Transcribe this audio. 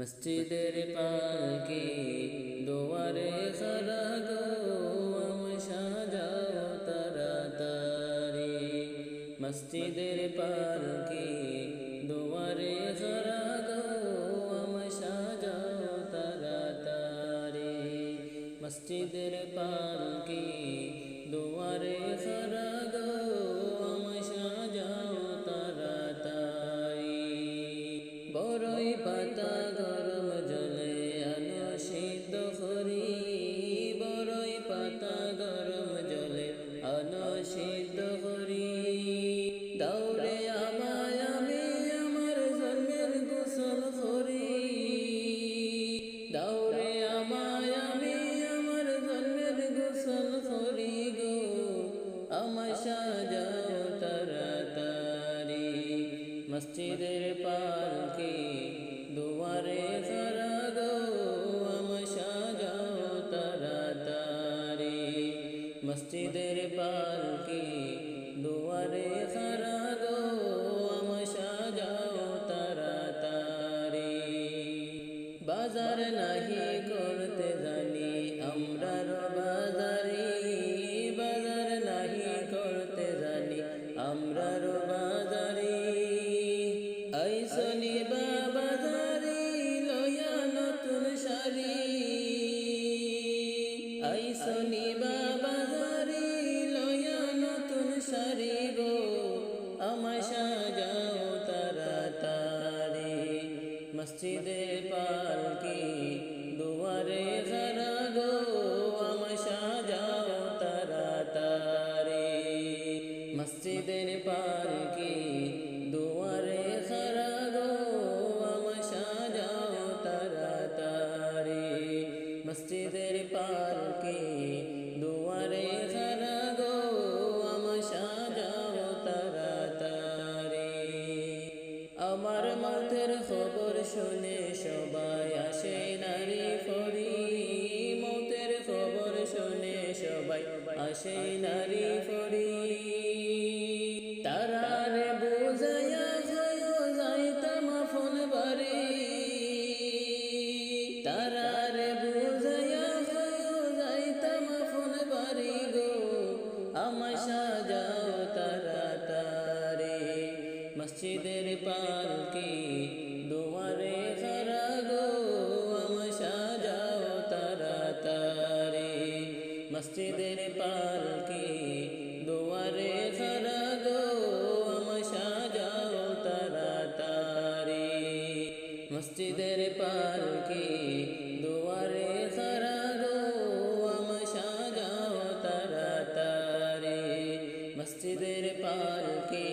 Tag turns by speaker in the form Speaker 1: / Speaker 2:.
Speaker 1: মসজিদের পালকি দুয়ারে খাড়া গো আমি সাজাও তাড়াতাড়ি। মসজিদের পালকি দুয়ারে খাড়া গো আমি সাজাও তাড়াতাড়ি। মসজিদের পালকি দুয়ারে খাড়া গো আমি সাজাও তাড়াতাড়ি। বড়ই পাতা গরম জলে আনো সিদ্ধ করি, বড়ই পাতা গরম জলে আনো সিদ্ধ করি। দৌড়ে আমায় আমি আমার জন্মের গোসল করি, দৌড়ে আমায় আমি আমার জন্মের গোসল করি গো আমায় সাজাও তাড়াতাড়ি। মসজিদের পালকি দুয়ারে খাড়া গো আমায় সাজাও তাড়াতাড়ি। মসজিদের পালকি দুয়ারে খাড়া গো আমায় সাজাও তাড়াতাড়ি। বাজার নাহি করতে জানি আমরা বাজারি, বাজার নাহি করতে জানি আমরা বাজারি। আইসনি বাজারি লয়া নতুন শাড়ি, আইসনি বাজারি লয়া নতুন শাড়ি গো আমায় সাজাও তাড়াতাড়ি। মসজিদের পালকি দুয়ারে খাড়া গো আমায় সাজাও তাড়াতাড়ি। মসজিদের পালকি দুয়ারে খাড়া গো আমায় সাজাও তাড়াতাড়ি। মসজিদের পালকি দুয়ারে খাড়া গো আমায় সাজাও তাড়াতাড়ি। আমার মতের খবর শুনে সবাই আসে নারী ফরি, মতের খবর শুনে সবাই আসে নারী ফরি। তারারে বুঝাইয়া হয়ে যাইতাম আপন বাড়ি, তারারে বুঝাইয়া হয়ে যাইতাম আপন বাড়ি গো আমায় সাজাও তাড়াতাড়ি। মসজিদের পালকি দুয়ারে খাড়া গো আমায় সাজাও তাড়াতাড়ি। মসজিদের পালকি দুয়ারে খাড়া গো আমায় সাজাও তাড়াতাড়ি। মসজিদের পালকি দুয়ারে খাড়া গো আমায় সাজাও তাড়াতাড়ি। মসজিদের পালকি